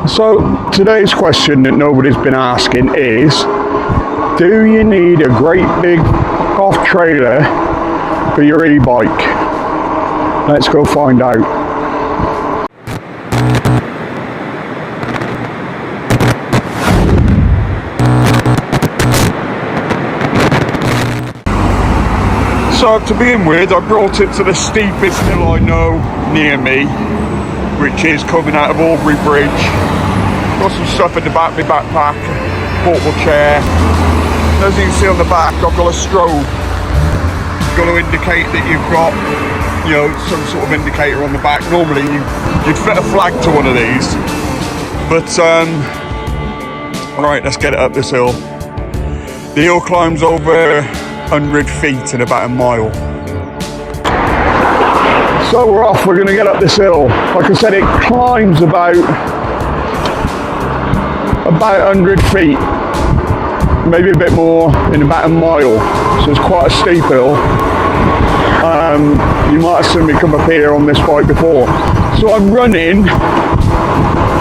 So today's question that nobody's been asking is, do you need a great big off trailer for your e-bike? Let's go find out. So to begin with, I brought it to the steepest hill I know near me, which is coming out of Aubrey Bridge. Got some stuff in the back of my backpack, portable chair. As you can see on the back, I've got a strobe. It's got to indicate that you've got, you know, some sort of indicator on the back. Normally you'd fit a flag to one of these, but all right, let's get it up this hill. The hill climbs over 100 feet in about a mile. So we're off, we're going to get up this hill. Like I said, it climbs about 100 feet, maybe a bit more, in about a mile. So it's quite a steep hill. You might have seen me come up here on this bike before. So I'm running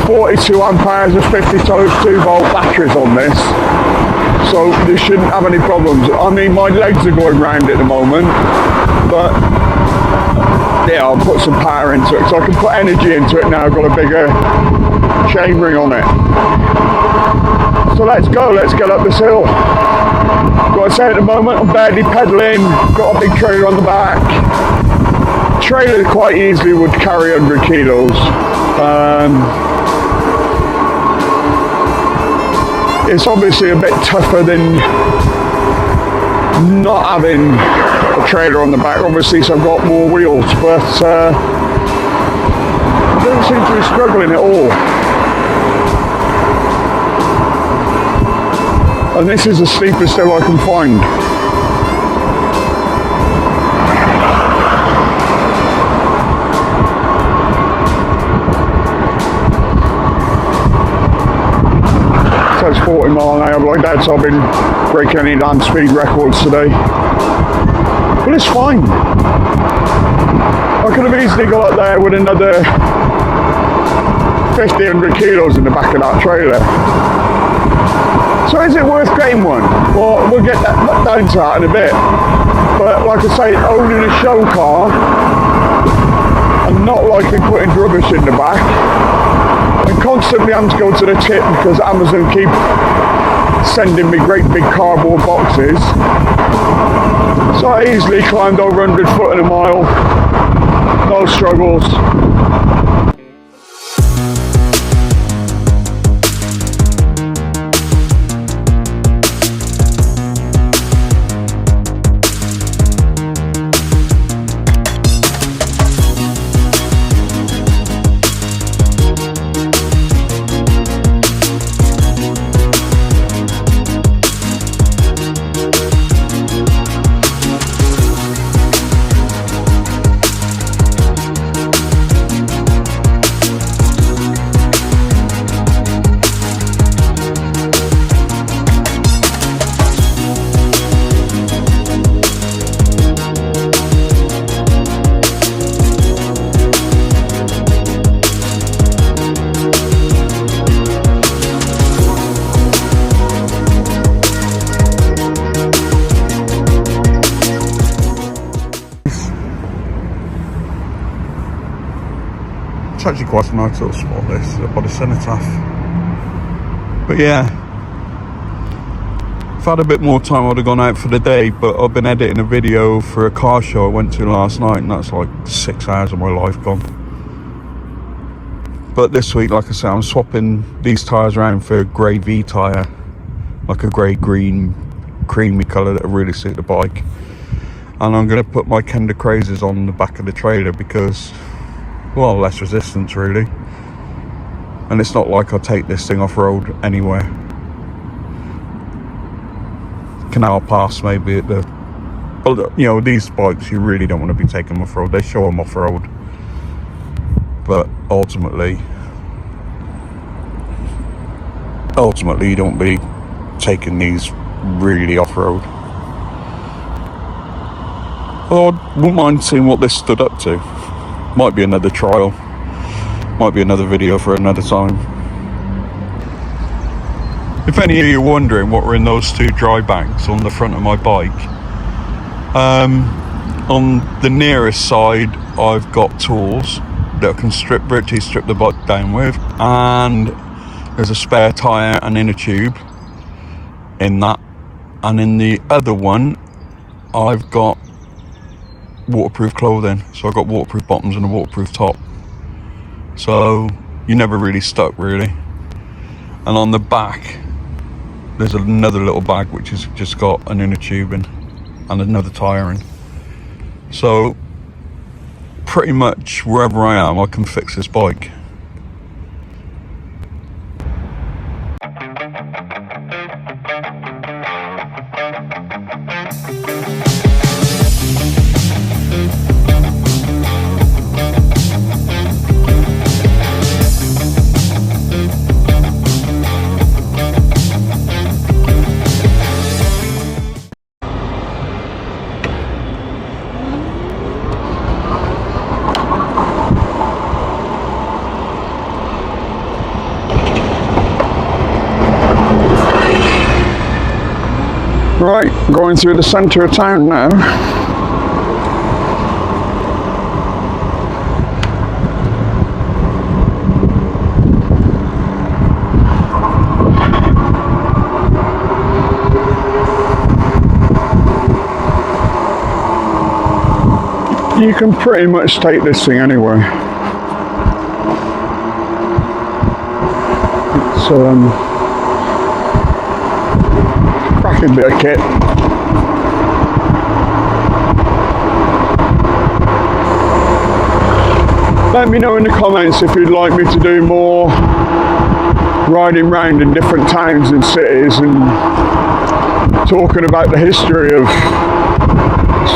42 amp hours of 52 volt batteries on this. So this shouldn't have any problems. I mean, my legs are going round at the moment, but yeah, I'll put some power into it, so I can put energy into it now. I've got a bigger chainring on it. So let's go, let's get up this hill. Got to say, at the moment I'm barely pedaling, got a big trailer on the back. Trailer quite easily would carry 100 kilos. It's obviously a bit tougher than not having a trailer on the back, obviously, so I've got more wheels, but I don't seem to be struggling at all. And this is the steepest hill I can find. So it's 40 mile an hour like that, so I've been breaking any land speed records today. But it's fine. I could have easily got up there with another 100 kilos in the back of that trailer. So is it worth getting one? Well, we'll get that down to that in a bit. But like I say, owning a show car and not liking putting rubbish in the back, and constantly having to go to the tip because Amazon keep sending me great big cardboard boxes. So I easily climbed over 100 foot in a mile, no struggles. It's actually quite a nice little spot, this, by the cenotaph. But yeah, if I had a bit more time I would have gone out for the day, but I've been editing a video for a car show I went to last night, and that's like 6 hours of my life gone. But this week, like I said, I'm swapping these tyres around for a grey V tyre, like a grey green creamy colour that will really suit the bike. And I'm going to put my Kenda Crazes on the back of the trailer because, well, less resistance really. And it's not like I take this thing off-road anywhere. Canal Pass maybe at the... Well, you know, these bikes you really don't want to be taking them off-road. They show them off-road. But ultimately you don't be taking these really off-road. Although I wouldn't mind seeing what this stood up to. Might be another trial, might be another video for another time. If any of you are wondering what were in those two dry bags on the front of my bike, on the nearest side I've got tools that I can virtually strip the bike down with, and there's a spare tyre and inner tube in that, and in the other one I've got waterproof clothing, so I've got waterproof bottoms and a waterproof top, so you're never really stuck really. And on the back there's another little bag which has just got an inner tube in and another tyre in, so pretty much wherever I am I can fix this bike. Right, going through the centre of town now. You can pretty much take this thing anywhere. It's cracking bit of kit. Let me know in the comments if you'd like me to do more riding around in different towns and cities and talking about the history of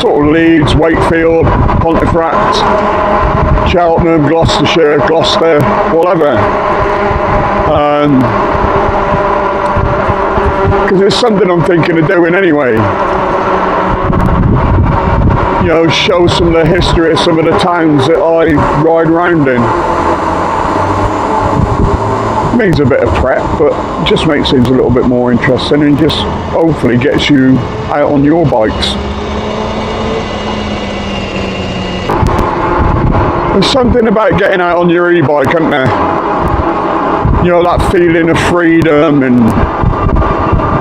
sort of Leeds, Wakefield, Pontefract, Cheltenham, Gloucestershire, Gloucester, whatever. Because it's something I'm thinking of doing anyway. You know, show some of the history of some of the towns that I ride around in. Needs a bit of prep, but just makes things a little bit more interesting and just hopefully gets you out on your bikes. There's something about getting out on your e-bike, isn't there? You know, that feeling of freedom and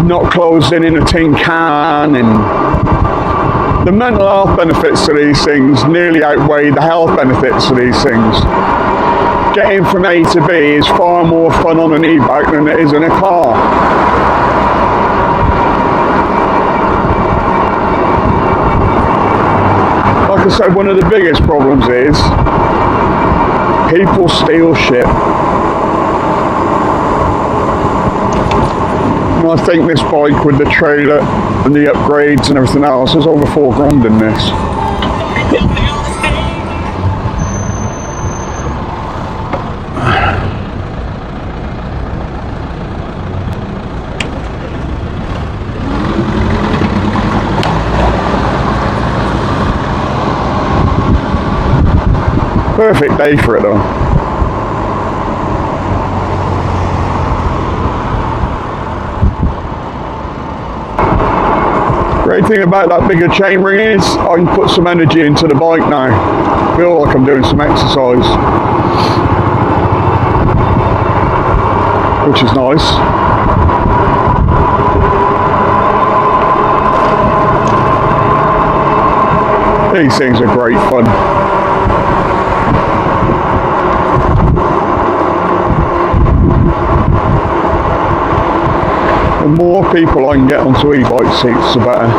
not closed in a tin can, and the mental health benefits to these things nearly outweigh the health benefits to these things. Getting from A to B is far more fun on an e-bike than it is in a car. Like I said, one of the biggest problems is people steal shit. And I think this bike with the trailer and the upgrades and everything else is over £4,000 in this. Perfect day for it though. Great thing about that bigger chainring is I can put some energy into the bike now. I feel like I'm doing some exercise, which is nice. These things are great fun. The more people I can get onto e-bike seats, the better.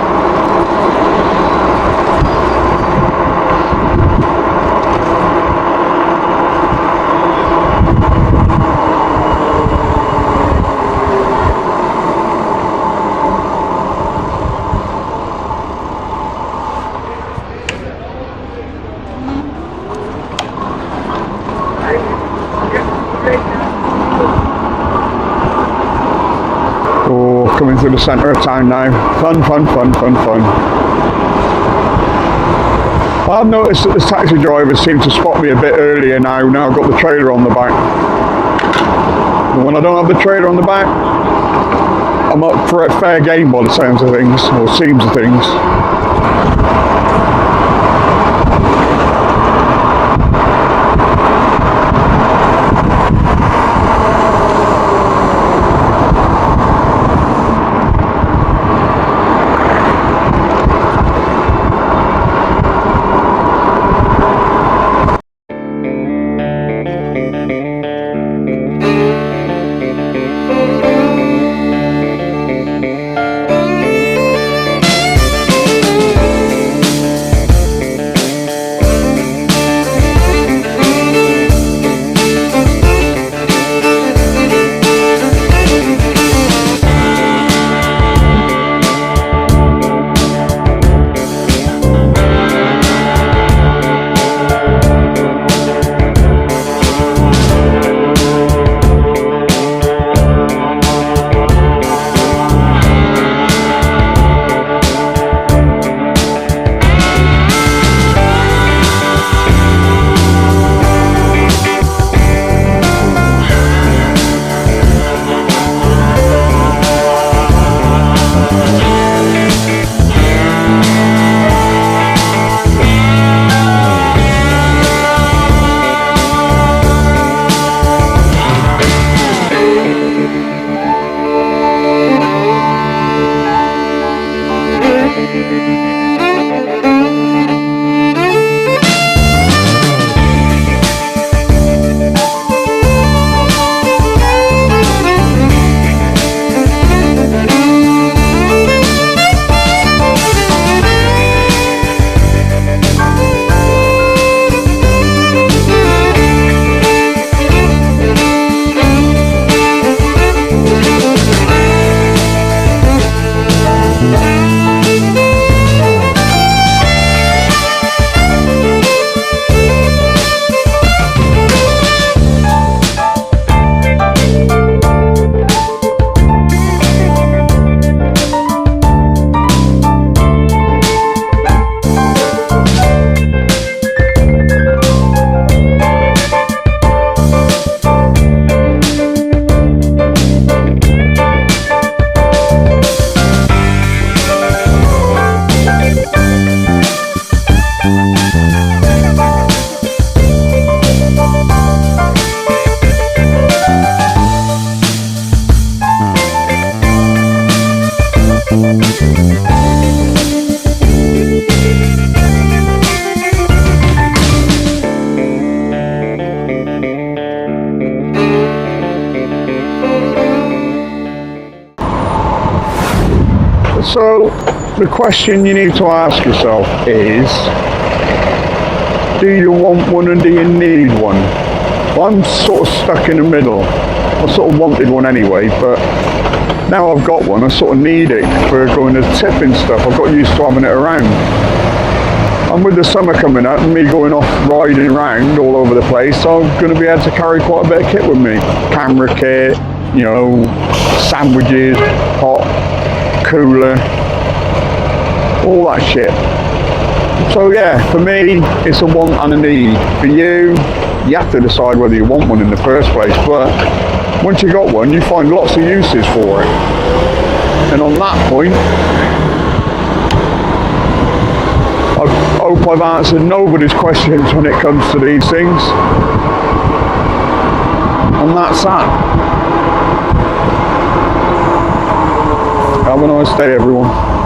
Coming through the centre of town now. Fun, fun, fun, fun, fun. I've noticed that the taxi drivers seem to spot me a bit earlier now I've got the trailer on the back. But when I don't have the trailer on the back, I'm up for a fair game by the sounds of things, or seems of things. So the question you need to ask yourself is, do you want one and do you need one? Well, I'm sort of stuck in the middle. I sort of wanted one anyway, but now I've got one, I sort of need it for going to tip and stuff. I've got used to having it around. And with the summer coming up and me going off riding around all over the place, I'm going to be able to carry quite a bit of kit with me. Camera kit, you know, sandwiches, hot, cooler, all that shit. So yeah, for me, it's a want and a need. For you, you have to decide whether you want one in the first place, but once you got one, you find lots of uses for it. And on that point, I hope I've answered nobody's questions when it comes to these things. And that's that. Have a nice day, everyone.